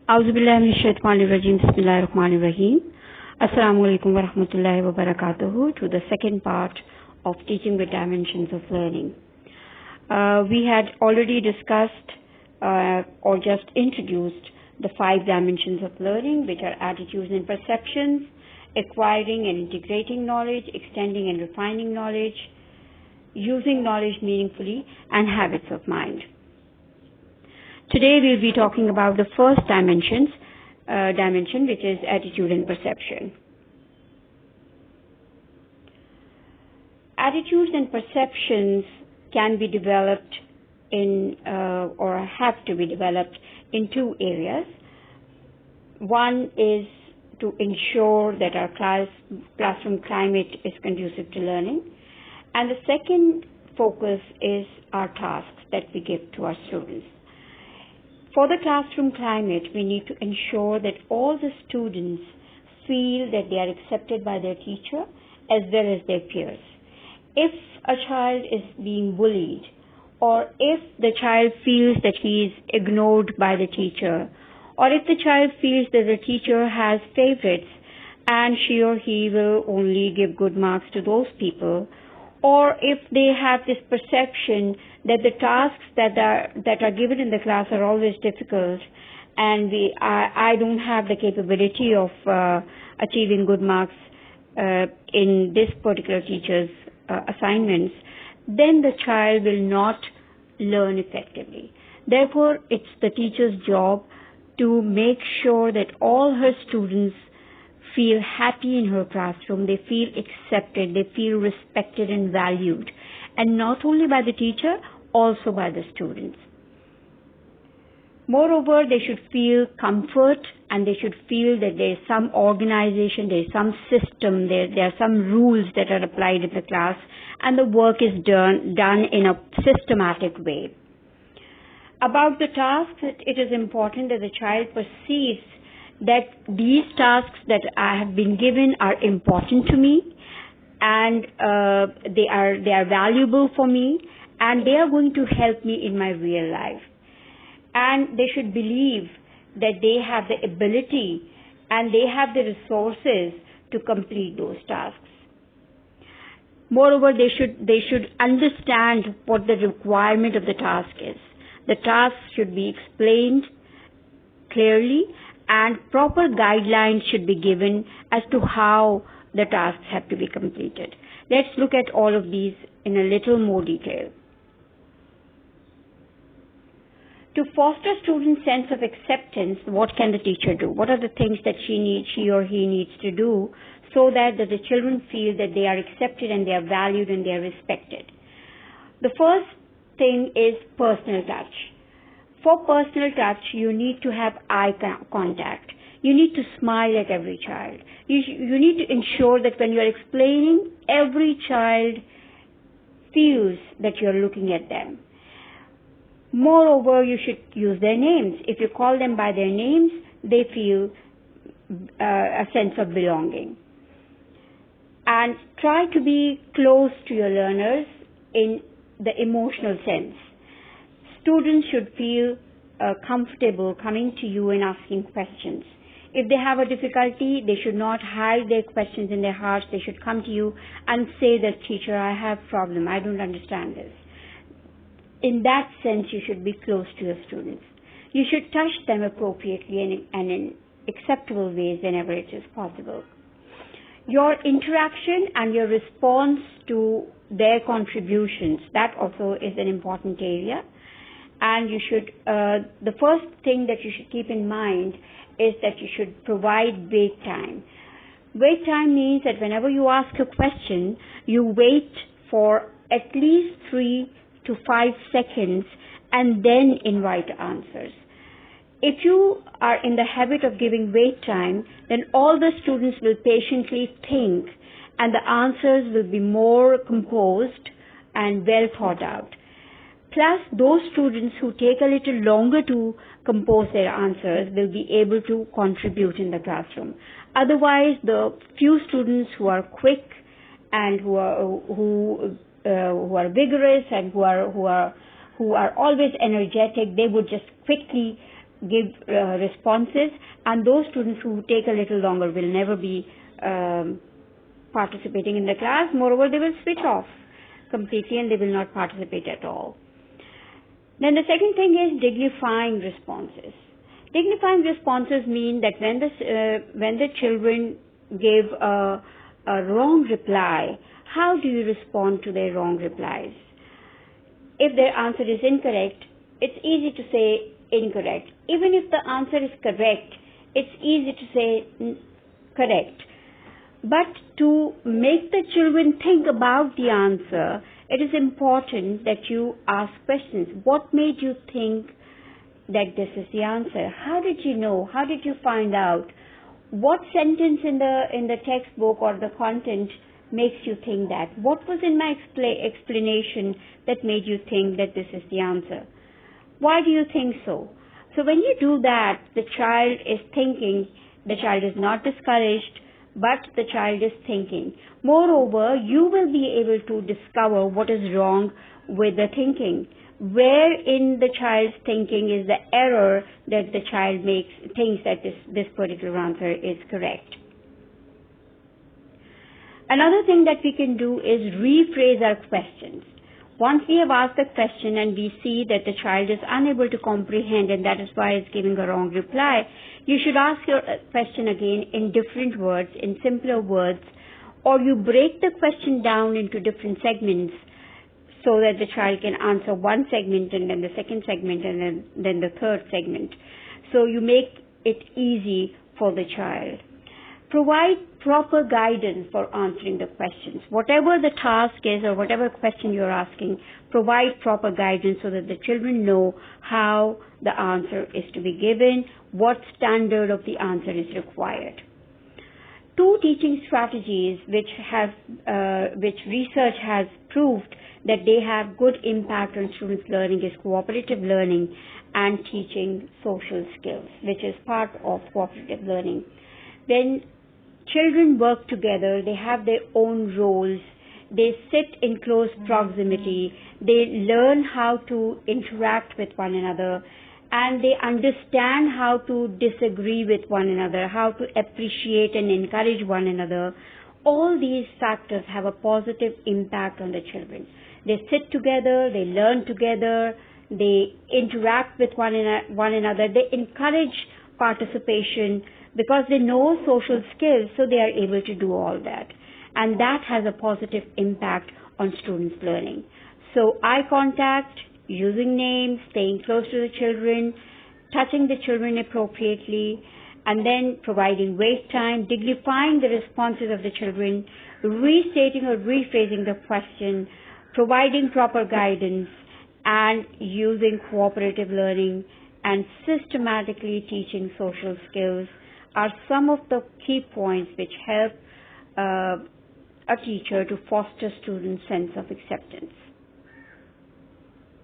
Auzubillahiminash-shaytanir-rajim. Bismillahir-rahmanir-rahim. Assalamu alaikum wa rahmatullahi wa barakatuhu to the second part of Teaching with Dimensions of Learning. We had already discussed or just introduced the 5 dimensions of learning, which are attitudes and perceptions, acquiring and integrating knowledge, extending and refining knowledge, using knowledge meaningfully, and habits of mind. Today we'll be talking about the first dimension, which is attitude and perception. Attitudes and perceptions can be developed in or have to be developed in 2 areas. One is to ensure that our classroom climate is conducive to learning, and the second focus is our tasks that we give to our students. For the classroom climate, we need to ensure that all the students feel that they are accepted by their teacher as well as their peers. If a child is being bullied, or if the child feels that he is ignored by the teacher, or if the child feels that the teacher has favorites and she or he will only give good marks to those people, or if they have this perception that the tasks that are given in the class are always difficult and I don't have the capability of achieving good marks in this particular teacher's assignments, then the child will not learn effectively. Therefore, it's the teacher's job to make sure that all her students feel happy in her classroom, they feel accepted, they feel respected and valued, and not only by the teacher, also by the students. Moreover, they should feel comfort and they should feel that there is some organization, there is some system, there are some rules that are applied in the class, and the work is done in a systematic way. About the tasks, it is important that the child perceives that these tasks that I have been given are important to me, and they are valuable for me, and they are going to help me in my real life. And they should believe that they have the ability and they have the resources to complete those tasks. Moreover, they should understand what the requirement of the task is. The task should be explained clearly, and proper guidelines should be given as to how the tasks have to be completed. Let's look at all of these in a little more detail. To foster students' sense of acceptance, what can the teacher do? What are the things that she or he needs to do so that the children feel that they are accepted and they are valued and they are respected? The first thing is personal touch. For personal touch, you need to have eye contact. You need to smile at every child. You need to ensure that when you are explaining, every child feels that you are looking at them. Moreover, you should use their names. If you call them by their names, they feel a sense of belonging. And try to be close to your learners in the emotional sense. Students should feel comfortable coming to you and asking questions. If they have a difficulty, they should not hide their questions in their hearts. They should come to you and say that, teacher, I have a problem. I don't understand this. In that sense, you should be close to your students. You should touch them appropriately and in acceptable ways whenever it is possible. Your interaction and your response to their contributions, that also is an important area. And you should, the first thing that you should keep in mind is that you should provide wait time. Wait time means that whenever you ask a question, you wait for at least 3 to 5 seconds and then invite answers. If you are in the habit of giving wait time, then all the students will patiently think and the answers will be more composed and well thought out. Plus, those students who take a little longer to compose their answers will be able to contribute in the classroom. Otherwise, the few students who are quick and who are vigorous and who are always energetic, they would just quickly give responses, and those students who take a little longer will never be participating in the class. Moreover, they will switch off completely and they will not participate at all. Then the second thing is dignifying responses. Dignifying responses mean that when the children give a wrong reply, how do you respond to their wrong replies? If their answer is incorrect, it's easy to say incorrect. Even if the answer is correct, it's easy to say correct. But to make the children think about the answer, it is important that you ask questions. What made you think that this is the answer? How did you know? How did you find out? What sentence in the textbook or the content makes you think that? What was in my explanation that made you think that this is the answer? Why do you think so? So when you do that, the child is thinking. The child is not discouraged, but the child is thinking. Moreover, you will be able to discover what is wrong with the thinking. Where in the child's thinking is the error that the child thinks that this particular answer is correct. Another thing that we can do is rephrase our questions. Once we have asked the question and we see that the child is unable to comprehend and that is why it's giving a wrong reply, you should ask your question again in different words, in simpler words, or you break the question down into different segments so that the child can answer one segment and then the second segment and then the third segment. So you make it easy for the child. Provide proper guidance for answering the questions. Whatever the task is or whatever question you're asking, provide proper guidance so that the children know how the answer is to be given, what standard of the answer is required. Two teaching strategies which research has proved that they have good impact on students' learning is cooperative learning and teaching social skills, which is part of cooperative learning. When children work together, they have their own roles, they sit in close proximity, they learn how to interact with one another, and they understand how to disagree with one another, how to appreciate and encourage one another. All these factors have a positive impact on the children. They sit together, they learn together, they interact with one another, they encourage participation because they know social skills, so they are able to do all that. And that has a positive impact on students' learning. So eye contact, using names, staying close to the children, touching the children appropriately, and then providing wait time, dignifying the responses of the children, restating or rephrasing the question, providing proper guidance, and using cooperative learning and systematically teaching social skills are some of the key points which help a teacher to foster students' sense of acceptance.